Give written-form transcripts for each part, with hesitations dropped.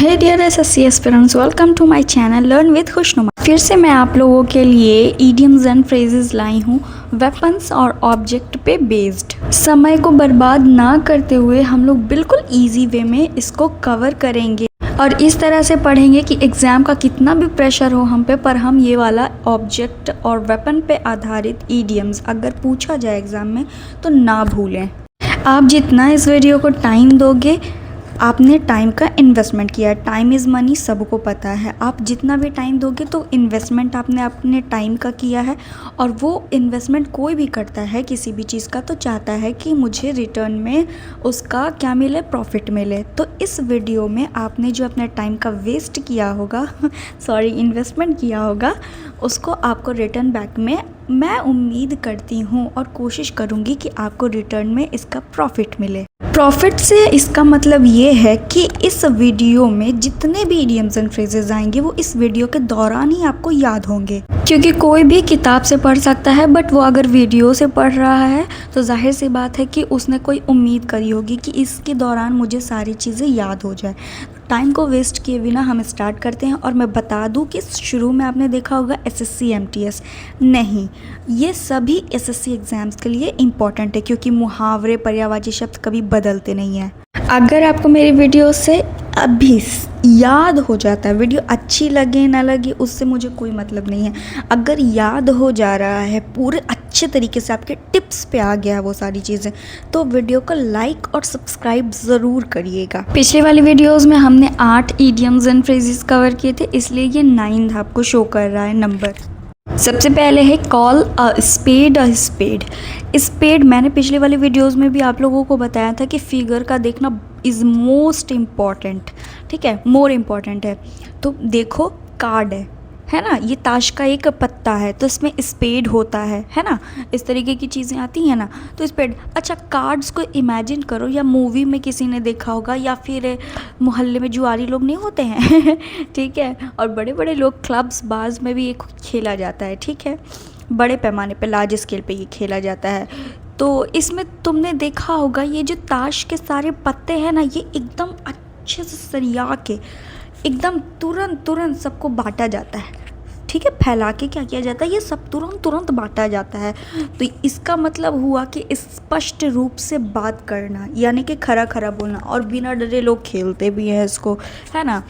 Hey dear SSC aspirants, welcome to my channel learn with Khushnuma. फिर से मैं आप लोगों के लिए इडियम्स एंड फ्रेजेस लाई हूँ वेपन्स और ऑब्जेक्ट पे बेस्ड। समय को बर्बाद ना करते हुए हम लोग बिल्कुल इजी वे में इसको कवर करेंगे और इस तरह से पढ़ेंगे कि एग्ज़ाम का कितना भी प्रेशर हो हम पे, पर हम ये वाला ऑब्जेक्ट और वेपन पे आधारित इडियम्स अगर पूछा जाए एग्ज़ाम में तो ना भूलें। आप जितना इस वीडियो को टाइम दोगे, आपने टाइम का इन्वेस्टमेंट किया है। टाइम इज़ मनी, सबको पता है। आप जितना भी टाइम दोगे तो इन्वेस्टमेंट आपने अपने टाइम का किया है, और वो इन्वेस्टमेंट कोई भी करता है किसी भी चीज़ का तो चाहता है कि मुझे रिटर्न में उसका क्या मिले, प्रॉफिट मिले। तो इस वीडियो में आपने जो अपने टाइम का वेस्ट किया होगा सॉरी इन्वेस्टमेंट किया होगा, उसको आपको रिटर्न बैक में मैं उम्मीद करती हूँ और कोशिश करूँगी कि आपको रिटर्न में इसका प्रॉफिट मिले। प्रॉफिट से इसका मतलब ये है कि इस वीडियो में जितने भी इडियम्स एंड फ्रेजेस आएंगे वो इस वीडियो के दौरान ही आपको याद होंगे, क्योंकि कोई भी किताब से पढ़ सकता है, बट वो अगर वीडियो से पढ़ रहा है तो जाहिर सी बात है कि उसने कोई उम्मीद करी होगी कि इसके दौरान मुझे सारी चीज़ें याद हो जाए। टाइम को वेस्ट किए बिना हम स्टार्ट करते हैं। और मैं बता दूं कि शुरू में आपने देखा होगा एसएससी एमटीएस, नहीं, ये सभी एसएससी एग्ज़ाम्स के लिए इम्पॉर्टेंट है, क्योंकि मुहावरे, पर्यायवाची शब्द कभी बदलते नहीं हैं। अगर आपको मेरी वीडियो से अभी याद हो जाता है, वीडियो अच्छी लगे ना लगे उससे मुझे कोई मतलब नहीं है, अगर याद हो जा रहा है पूरे अच्छे तरीके से, आपके टिप्स पे आ गया है वो सारी चीज़ें, तो वीडियो को लाइक और सब्सक्राइब ज़रूर करिएगा। पिछले वाली वीडियोस में हमने 8 इडियम्स एंड फ्रेजेस कवर किए थे, इसलिए ये 9 आपको शो कर रहा है नंबर। सबसे पहले है call a spade a spade. Spade मैंने पिछले वाले वीडियोस में भी आप लोगों को बताया था कि फिगर का देखना इज़ मोस्ट इम्पॉर्टेंट, ठीक है, मोर इम्पॉर्टेंट है। तो देखो कार्ड है ना, ये ताश का एक पत्ता है तो इसमें स्पेड होता है ना, इस तरीके की चीज़ें आती हैं ना, तो स्पेड। अच्छा, कार्ड्स को इमेजिन करो, या मूवी में किसी ने देखा होगा, या फिर मोहल्ले में जुआरी लोग नहीं होते हैं ठीक है, और बड़े बड़े लोग क्लब्स बाज में भी ये खेला जाता है, ठीक है, बड़े पैमाने पे, लार्ज स्केल पे ये खेला जाता है। तो इसमें तुमने देखा होगा ये जो ताश के सारे पत्ते हैं ना, ये एकदम अच्छे से सरिया के एकदम तुरंत सबको बांटा जाता है, ठीक है, फैला के क्या किया जाता है, ये सब तुरंत बांटा जाता है। तो इसका मतलब हुआ कि स्पष्ट रूप से बात करना, यानी कि खरा बोलना, और बिना डरे लोग खेलते भी हैं इसको, है ना।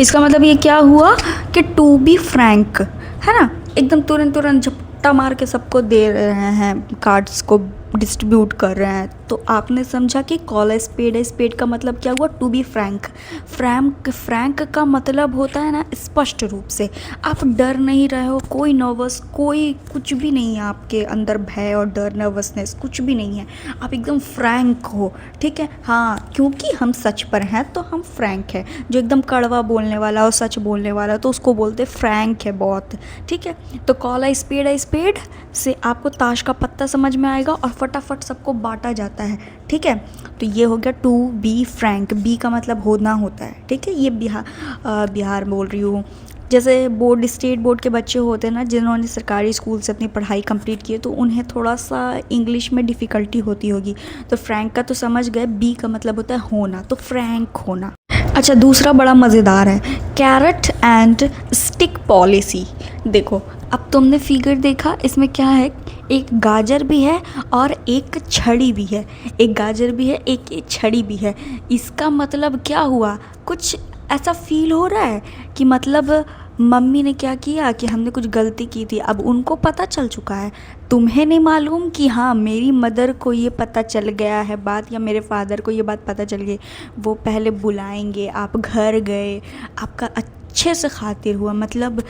इसका मतलब ये क्या हुआ कि टू बी फ्रैंक, है ना, एकदम तुरंत झपट्टा मार के सबको दे रहे हैं, कार्ड्स को डिस्ट्रीब्यूट कर रहे हैं। तो आपने समझा कि कॉल अ स्पेड है, स्पेड का मतलब क्या हुआ, टू बी फ्रैंक। फ्रैंक का मतलब होता है ना स्पष्ट रूप से, आप डर नहीं रहे हो, कोई नर्वस, कोई कुछ भी नहीं है आपके अंदर, भय और डर, नर्वसनेस कुछ भी नहीं है, आप एकदम फ्रैंक हो, ठीक है। हाँ, क्योंकि हम सच पर हैं तो हम फ्रैंक है। जो एकदम कड़वा बोलने वाला और सच बोलने वाला तो उसको बोलते फ्रैंक है बहुत, ठीक है। तो कॉल अ स्पेड से आपको ताश का पत्ता समझ में आएगा और फटाफट सबको बांटा जाता है, ठीक है। तो ये हो गया टू बी फ्रैंक, बी का मतलब होना होता है, ठीक है। ये बिहार बोल रही हूँ, जैसे बोर्ड, स्टेट बोर्ड के बच्चे होते हैं ना, जिन्होंने सरकारी स्कूल से अपनी पढ़ाई कंप्लीट की है, तो उन्हें थोड़ा सा इंग्लिश में डिफ़िकल्टी होती होगी। तो फ्रैंक का तो समझ गए, बी का मतलब होता है होना, तो फ्रैंक होना। अच्छा, दूसरा बड़ा मज़ेदार है कैरेट एंड स्टिक पॉलिसी। देखो, अब तुमने फिगर देखा, इसमें क्या है, एक गाजर भी है और एक छड़ी भी है, एक गाजर भी है, एक छड़ी भी है। इसका मतलब क्या हुआ, कुछ ऐसा फील हो रहा है कि मतलब मम्मी ने क्या किया कि हमने कुछ गलती की थी, अब उनको पता चल चुका है, तुम्हें नहीं मालूम कि हाँ मेरी मदर को ये पता चल गया है बात, या मेरे फादर को ये बात पता चल गई। वो पहले बुलाएंगे, आप घर गए, आपका अच्छे से खातिर हुआ, मतलब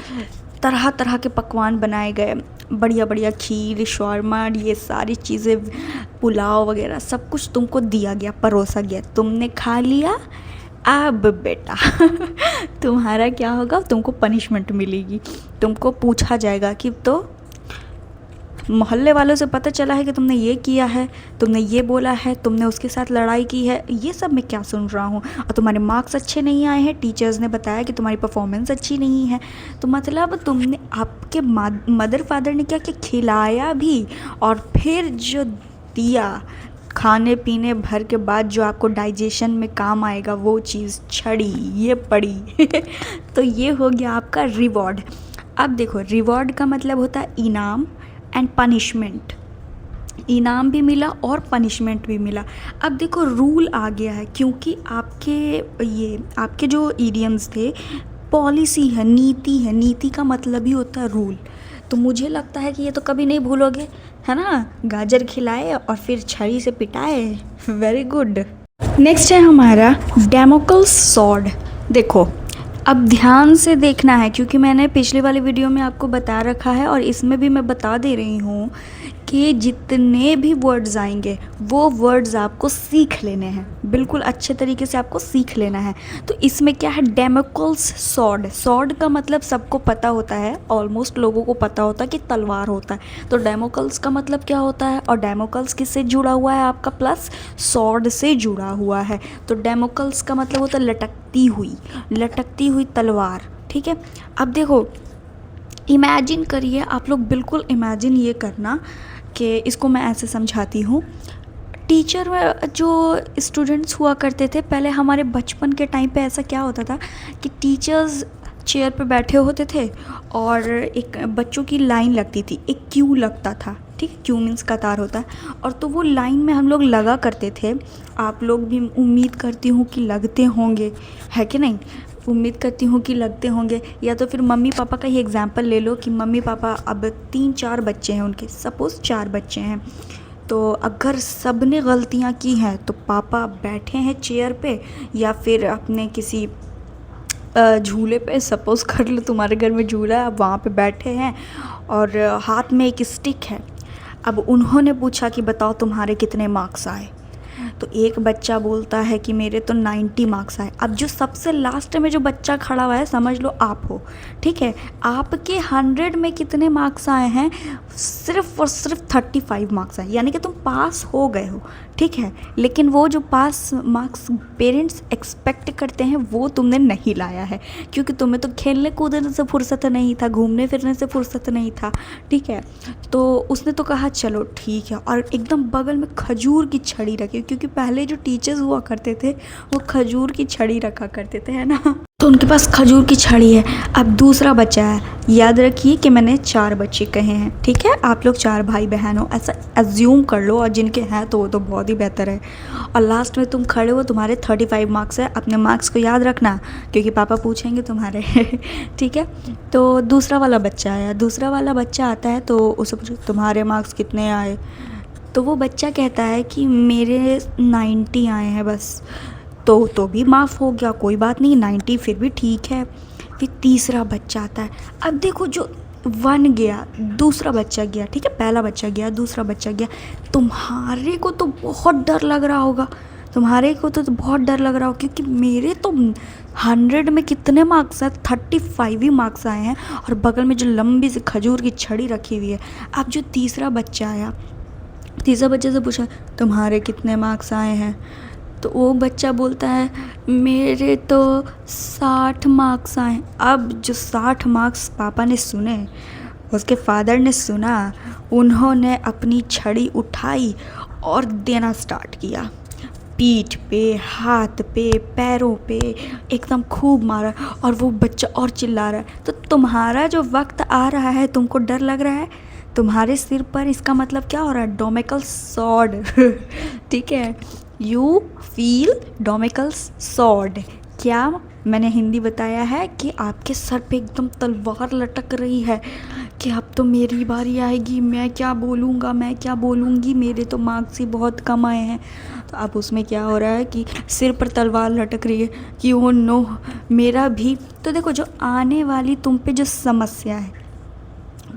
तरह के पकवान बनाए गए, बढ़िया खीर, शौरमा, ये सारी चीज़ें, पुलाव वगैरह सब कुछ तुमको दिया गया, परोसा गया, तुमने खा लिया। अब बेटा तुम्हारा क्या होगा, तुमको पनिशमेंट मिलेगी, तुमको पूछा जाएगा कि तो मोहल्ले वालों से पता चला है कि तुमने ये किया है, तुमने ये बोला है, तुमने उसके साथ लड़ाई की है, ये सब मैं क्या सुन रहा हूँ, और तुम्हारे मार्क्स अच्छे नहीं आए हैं, टीचर्स ने बताया कि तुम्हारी परफॉर्मेंस अच्छी नहीं है। तो मतलब तुमने, आपके मदर फादर ने क्या क्या खिलाया भी, और फिर जो दिया, खाने पीने भर के बाद जो आपको डाइजेशन में काम आएगा वो चीज़, छड़ी, ये पड़ी। तो ये हो गया आपका रिवॉर्ड। अब देखो, रिवॉर्ड का मतलब होता है इनाम एंड पनिशमेंट। इनाम भी मिला और पनिशमेंट भी मिला। अब देखो रूल आ गया है, क्योंकि आपके जो इडियम्स थे, पॉलिसी है, नीति है। नीति का मतलब ही होता है रूल। तो मुझे लगता है कि ये तो कभी नहीं भूलोगे, है ना। गाजर खिलाए और फिर छड़ी से पिटाए। Very good. नेक्स्ट है हमारा डेमोक्लस सॉर्ड। देखो, अब ध्यान से देखना है, क्योंकि मैंने पिछले वाले वीडियो में आपको बता रखा है और इसमें भी मैं बता दे रही हूँ कि जितने भी वर्ड्स आएंगे वो वर्ड्स आपको सीख लेने हैं, बिल्कुल अच्छे तरीके से आपको सीख लेना है। तो इसमें क्या है, डेमोक्लस सॉर्ड। सॉर्ड का मतलब सबको पता होता है, ऑलमोस्ट लोगों को पता होता है कि तलवार होता है। तो डेमोक्लस का मतलब क्या होता है, और डेमोक्लस किससे जुड़ा हुआ है आपका, प्लस सॉर्ड से जुड़ा हुआ है। तो डेमोक्लस का मतलब होता है लटकती हुई तलवार। ठीक है। अब देखो, इमेजिन करिए, आप लोग बिल्कुल इमेजिन ये करना कि इसको मैं ऐसे समझाती हूँ। टीचर में जो स्टूडेंट्स हुआ करते थे पहले, हमारे बचपन के टाइम पे ऐसा क्या होता था कि टीचर्स चेयर पे बैठे होते थे और एक बच्चों की लाइन लगती थी, एक क्यू लगता था। ठीक है, क्यू मीन्स कतार होता है। और तो वो लाइन में हम लोग लगा करते थे। आप लोग भी उम्मीद करती हूँ कि लगते होंगे, है कि नहीं। उम्मीद करती हूँ कि लगते होंगे। या तो फिर मम्मी पापा का ही एग्जांपल ले लो कि मम्मी पापा, अब 3-4 बच्चे हैं उनके, सपोज़ 4 बच्चे हैं। तो अगर सब ने गलतियाँ की हैं तो पापा बैठे हैं चेयर पे या फिर अपने किसी झूले पे, सपोज़ कर लो तुम्हारे घर में झूला है, आप वहाँ पे बैठे हैं और हाथ में एक स्टिक है। अब उन्होंने पूछा कि बताओ तुम्हारे कितने मार्क्स आए। तो एक बच्चा बोलता है कि मेरे तो 90 मार्क्स आए। अब जो सबसे लास्ट में जो बच्चा खड़ा हुआ है, समझ लो आप हो। ठीक है, आपके 100 में कितने मार्क्स आए हैं, सिर्फ और सिर्फ 35 मार्क्स आए, यानी कि तुम पास हो गए हो। ठीक है, लेकिन वो जो पास मार्क्स पेरेंट्स एक्सपेक्ट करते हैं वो तुमने नहीं लाया है, क्योंकि तुम्हें तो खेलने कूदने से फुर्सत नहीं था, घूमने फिरने से फुर्सत नहीं था। ठीक है, तो उसने तो कहा चलो ठीक है, और एकदम बगल में खजूर की छड़ी रखी, क्योंकि पहले जो टीचर्स हुआ करते थे वो खजूर की छड़ी रखा करते थे, है ना। तो उनके पास खजूर की छड़ी है। अब दूसरा बच्चा है, याद रखिए कि मैंने 4 बच्चे कहे हैं। ठीक है, आप लोग 4 भाई बहन हो, ऐसा एज्यूम कर लो, और जिनके हैं तो वो तो बहुत ही बेहतर है। और लास्ट में तुम खड़े हो, तुम्हारे 35 मार्क्स है। अपने मार्क्स को याद रखना, क्योंकि पापा पूछेंगे तुम्हारे। ठीक है, तो दूसरा वाला बच्चा आया। दूसरा वाला बच्चा आता है तो उसे पूछो तुम्हारे मार्क्स कितने आए। तो वो बच्चा कहता है कि मेरे 90 आए हैं बस। तो भी माफ़ हो गया, कोई बात नहीं, 90 फिर भी ठीक है। फिर तीसरा बच्चा आता है। अब देखो, जो 1 गया, दूसरा बच्चा गया। ठीक है, पहला बच्चा गया, दूसरा बच्चा गया। तुम्हारे को तो बहुत डर लग रहा होगा, बहुत डर लग रहा हो, क्योंकि मेरे तो 100 में कितने मार्क्स हैं, 35 ही मार्क्स आए हैं, और बगल में जो लंबी सी खजूर की छड़ी रखी हुई है। अब जो तीसरा बच्चा आया, तीसरा बच्चे से पूछा तुम्हारे कितने मार्क्स आए हैं। तो वो बच्चा बोलता है मेरे तो 60 मार्क्स आए। अब जो 60 मार्क्स पापा ने सुने, उसके फादर ने सुना, उन्होंने अपनी छड़ी उठाई और देना स्टार्ट किया। पीठ पे, हाथ पे, पैरों पे एकदम खूब मारा, और वो बच्चा और चिल्ला रहा है। तो तुम्हारा जो वक्त आ रहा है, तुमको डर लग रहा है, तुम्हारे सिर पर इसका मतलब क्या हो रहा है, डोमिकल सॉर्ड। ठीक है, यू फील डोमिकल सॉर्ड। क्या मैंने हिंदी बताया है कि आपके सर पे एकदम तलवार लटक रही है कि अब तो मेरी बारी आएगी, मैं क्या बोलूँगा, मैं क्या बोलूँगी, मेरे तो मार्क्स ही बहुत कम आए हैं। तो अब उसमें क्या हो रहा है कि सिर पर तलवार लटक रही है कि ओ नो, मेरा भी। तो देखो, जो आने वाली तुम पे जो समस्या है,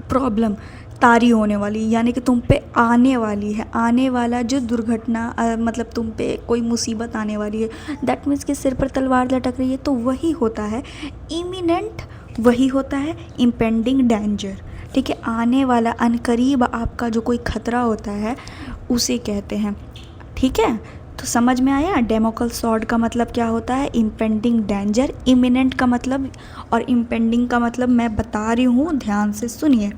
प्रॉब्लम तारी होने वाली, यानी कि तुम पे आने वाली है, आने वाला जो दुर्घटना, मतलब तुम पे कोई मुसीबत आने वाली है, दैट मीन्स कि सिर पर तलवार लटक रही है, तो वही होता है इमिनेंट, वही होता है इम्पेंडिंग डेंजर। ठीक है, आने वाला, अनकरीब आपका जो कोई खतरा होता है उसे कहते हैं। ठीक है, तो समझ में आया डेमोकल सॉर्ड का मतलब क्या होता है, इम्पेंडिंग डेंजर। इमिनेंट का मतलब और इम्पेंडिंग का मतलब मैं बता रही हूँ, ध्यान से सुनिए।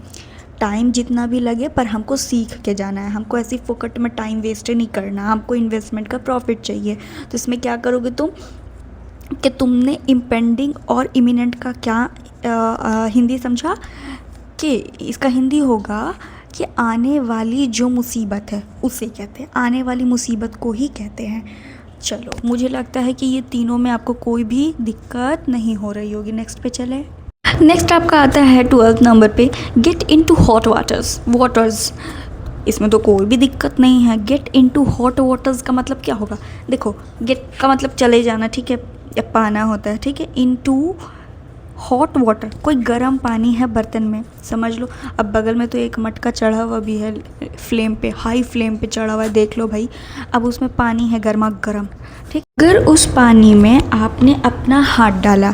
टाइम जितना भी लगे पर हमको सीख के जाना है, हमको ऐसी फोकट में टाइम वेस्ट नहीं करना, हमको इन्वेस्टमेंट का प्रॉफिट चाहिए। तो इसमें क्या करोगे तुम कि तुमने इम्पेंडिंग और इमिनेंट का क्या हिंदी समझा, कि इसका हिंदी होगा कि आने वाली जो मुसीबत है उसे कहते हैं, आने वाली मुसीबत को ही कहते हैं। चलो, मुझे लगता है कि ये तीनों में आपको कोई भी दिक्कत नहीं हो रही होगी। नेक्स्ट पे चले। नेक्स्ट आपका आता है 12th नंबर पे, गेट इनटू हॉट वाटर्स। इसमें तो कोई भी दिक्कत नहीं है। गेट इनटू हॉट वाटर्स का मतलब क्या होगा? देखो, गेट का मतलब चले जाना, ठीक है, या पाना होता है, ठीक है। इनटू हॉट वाटर, कोई गर्म पानी है बर्तन में, समझ लो। अब बगल में तो एक मटका चढ़ा हुआ भी है फ्लेम पे, हाई फ्लेम पे चढ़ा हुआ है, देख लो भाई। अब उसमें पानी है गर्मा गर्म, ठीक। अगर उस पानी में आपने अपना हाथ डाला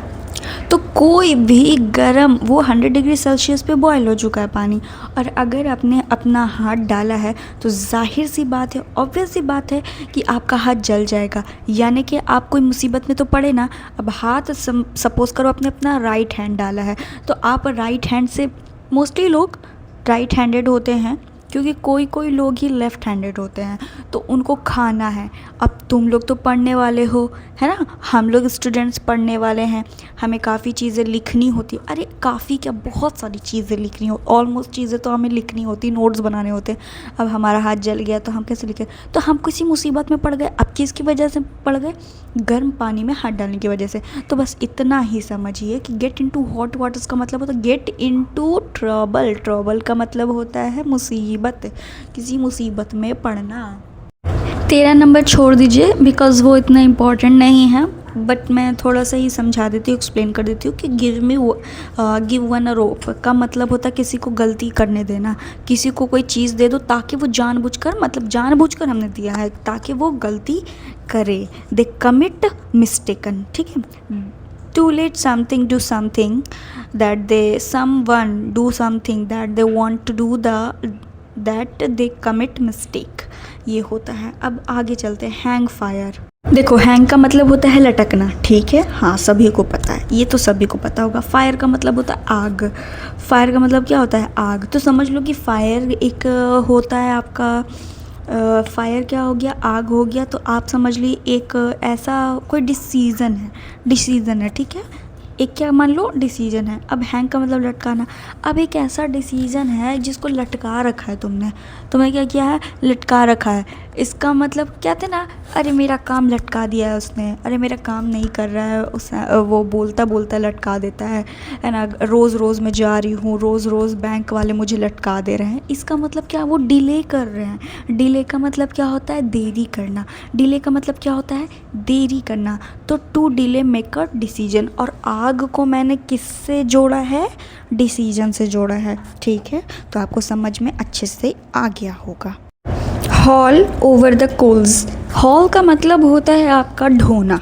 तो कोई भी गर्म, वो 100 डिग्री सेल्सियस पे बॉयल हो चुका है पानी, और अगर आपने अपना हाथ डाला है तो जाहिर सी बात है, ऑब्वियस सी बात है कि आपका हाथ जल जाएगा। यानी कि आप कोई मुसीबत में तो पड़े ना। अब हाथ सपोज़ करो आपने अपना राइट हैंड डाला है, तो आप राइट हैंड से, मोस्टली लोग राइट हैंडेड होते हैं, क्योंकि कोई कोई लोग ही लेफ़्ट हैंडेड होते हैं, तो उनको खाना है। अब तुम लोग तो पढ़ने वाले हो, है ना, हम लोग स्टूडेंट्स पढ़ने वाले हैं, हमें काफ़ी चीज़ें लिखनी होती। अरे काफ़ी क्या, बहुत सारी चीज़ें लिखनी हो, ऑलमोस्ट चीज़ें तो हमें लिखनी होती, नोट्स बनाने होते हैं। अब हमारा हाथ जल गया तो हम कैसे लिखें? तो हम किसी मुसीबत में पड़ गए। अब किसकी वजह से पड़ गए? गर्म पानी में हाथ डालने की वजह से। तो बस इतना ही समझिए कि गेट इनटू हॉट वाटर्स का मतलब होता है गेट इनटू ट्रबल। ट्रबल का मतलब होता है मुसीबत, किसी मुसीबत में पड़ना। 13 नंबर छोड़ दीजिए, बिकॉज़ वो इतना इम्पॉर्टेंट नहीं है, बट मैं थोड़ा सा ही समझा देती हूँ, एक्सप्लेन कर देती हूँ कि गिव वन अ रोप का मतलब होता है किसी को गलती करने देना। किसी को कोई चीज़ दे दो ताकि वो जानबूझकर, मतलब जानबूझकर हमने दिया है ताकि वो गलती करे। दे कमिट मिस्टेकन, ठीक है। To let something do something that they someone do something that they want to do that they commit mistake, ये होता है। अब आगे चलते हैं। Hang fire. देखो, हैंग का मतलब होता है लटकना, ठीक है, हाँ सभी को पता है, ये तो सभी को पता होगा। फायर का मतलब होता है आग। फायर का मतलब क्या होता है? आग। तो समझ लो कि फायर एक होता है आपका, फायर क्या हो गया? आग हो गया। तो आप समझ लीजिए एक ऐसा कोई डिसीज़न है, ठीक है, एक क्या मान लो डिसीजन है। अब हैंग का मतलब लटकाना। अब एक ऐसा डिसीजन है जिसको लटका रखा है तुमने, तुम्हें क्या किया है? लटका रखा है। इसका मतलब कहते ना, अरे मेरा काम लटका दिया है उसने, अरे मेरा काम नहीं कर रहा है उस, वो बोलता बोलता लटका देता है ना। रोज़ रोज़ मैं जा रही हूँ, रोज़ रोज़ बैंक वाले मुझे लटका दे रहे हैं। इसका मतलब क्या? वो डिले कर रहे हैं। डिले का मतलब क्या होता है? देरी करना। डिले का मतलब क्या होता है? देरी करना। तो to delay make a decision, और आग को मैंने किससे जोड़ा है? डिसीजन से जोड़ा है, ठीक है। तो आपको समझ में अच्छे से आ गया होगा। Haul over the coals. Haul का मतलब होता है आपका ढोना,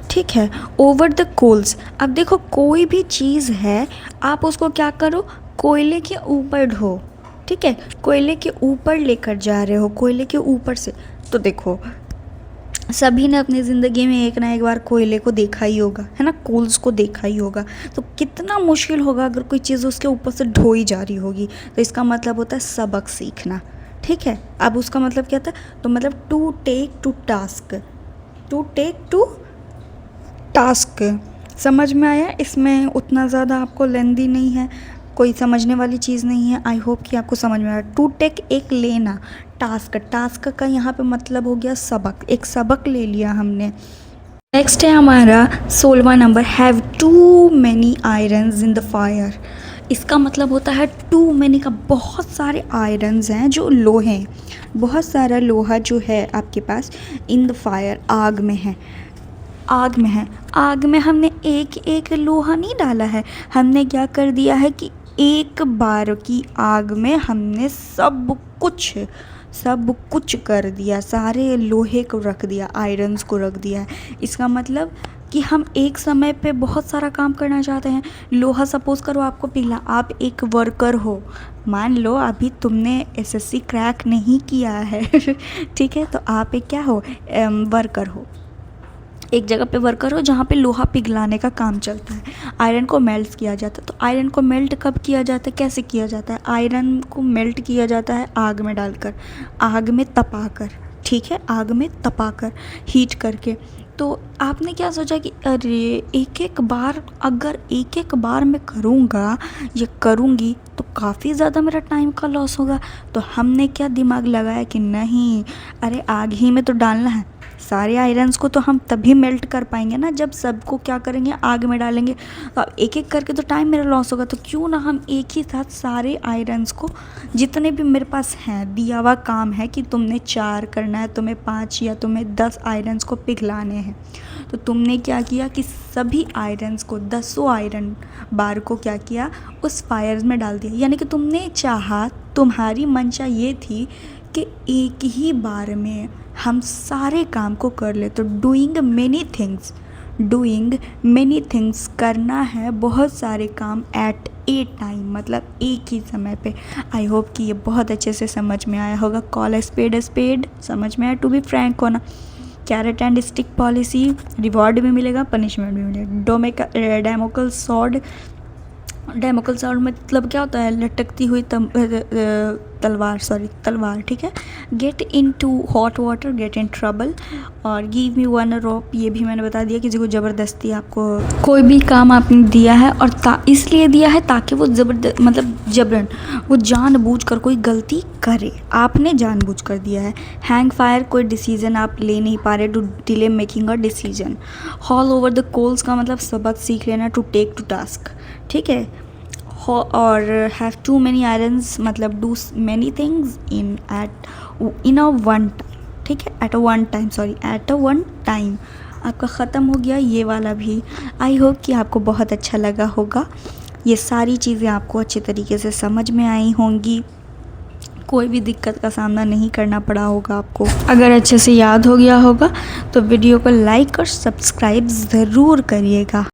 ठीक है, ओवर द कोल्स। अब देखो, कोई भी चीज़ है, आप उसको क्या करो? कोयले के ऊपर ढो, ठीक है, कोयले के ऊपर लेकर जा रहे हो, कोयले के ऊपर से। तो देखो, सभी ने अपनी ज़िंदगी में एक ना एक बार कोयले को देखा ही होगा, है ना, कोल्स को देखा ही होगा। तो कितना मुश्किल होगा अगर कोई चीज़ उसके ऊपर से ढोई जा रही होगी। तो इसका मतलब होता है सबक सीखना, ठीक है। अब उसका मतलब क्या था? तो मतलब टू टेक टू टास्क, समझ में आया? इसमें उतना ज़्यादा आपको लेंदी नहीं है, कोई समझने वाली चीज़ नहीं है। आई होप कि आपको समझ में आया। टू टेक एक लेना, टास्क का यहाँ पे मतलब हो गया सबक, एक सबक ले लिया हमने। नेक्स्ट है हमारा 16वां number, have too many irons in the fire. इसका मतलब होता है टू मैनी का बहुत सारे आयरन्स हैं जो लोहे, बहुत सारा लोहा जो है आपके पास इन द फायर, आग में है। आग में हमने एक एक लोहा नहीं डाला है, हमने क्या कर दिया है कि एक बार की आग में हमने सब कुछ कर दिया, सारे लोहे को रख दिया, आयरन्स को रख दिया है। इसका मतलब कि हम एक समय पे बहुत सारा काम करना चाहते हैं। लोहा सपोज़ करो आपको पिघला, आप एक वर्कर हो, मान लो अभी तुमने एसएससी क्रैक नहीं किया है ठीक है, तो आप एक क्या हो? वर्कर हो, एक जगह पे वर्क करो जहाँ पे लोहा पिघलाने का काम चलता है, आयरन को मेल्ट किया जाता है। तो आयरन को मेल्ट कब किया जाता है, कैसे किया जाता है? आयरन को मेल्ट किया जाता है आग में डालकर, आग में तपाकर, ठीक है, आग में तपाकर, हीट करके। तो आपने क्या सोचा कि अरे एक एक बार मैं करूँगा या करूँगी तो काफ़ी ज़्यादा मेरा टाइम का लॉस होगा। तो हमने क्या दिमाग लगाया कि नहीं, अरे आग ही में तो डालना है, सारे आयरन्स को तो हम तभी मेल्ट कर पाएंगे ना जब सबको क्या करेंगे, आग में डालेंगे। तो अब एक एक करके तो टाइम मेरा लॉस होगा, तो क्यों ना हम एक ही साथ सारे आयरन्स को, जितने भी मेरे पास हैं, दिया हुआ काम है कि तुमने 4 करना है, तुम्हें 5 या तुम्हें 10 आयरन्स को पिघलाने हैं। तो तुमने क्या किया कि सभी आयरन्स को, 10 आयरन बार को क्या किया, उस फायर में डाल दिया। यानी कि तुमने चाहा, तुम्हारी मंशा ये थी कि एक ही बार में हम सारे काम को कर ले। तो डूइंग मैनी थिंग्स करना है बहुत सारे काम एट ए टाइम, मतलब एक ही समय पे। आई होप कि ये बहुत अच्छे से समझ में आया होगा। कॉल स्पेड स्पेड, समझ में आया। टू बी फ्रैंक होना, carrot and stick policy, reward भी मिलेगा, पनिशमेंट भी मिलेगा। डेमोकल सॉर्ड मतलब क्या होता है, लटकती हुई तलवार, ठीक है। Get in to hot water, get in trouble, और गिव मी 1 रोप, ये भी मैंने बता दिया। किसी को ज़बरदस्ती आपको कोई भी काम आपने दिया है और इसलिए दिया है ताकि वो जबरन वो जानबूझकर कोई गलती करे, आपने जानबूझकर दिया है। हैंग फायर, कोई डिसीजन आप ले नहीं पा रहे, to delay making a decision. Haul over the coals का मतलब सबक सीख लेना, टू टेक टू टास्क, ठीक है। और हैव टू मैनी आयरन्स मतलब do many things in a one time, ठीक है, एट अ वन टाइम। आपका ख़त्म हो गया ये वाला भी। आई होप कि आपको बहुत अच्छा लगा होगा। ये सारी चीज़ें आपको अच्छे तरीके से समझ में आई होंगी, कोई भी दिक्कत का सामना नहीं करना पड़ा होगा आपको। अगर अच्छे से याद हो गया होगा तो वीडियो को लाइक और सब्सक्राइब ज़रूर करिएगा।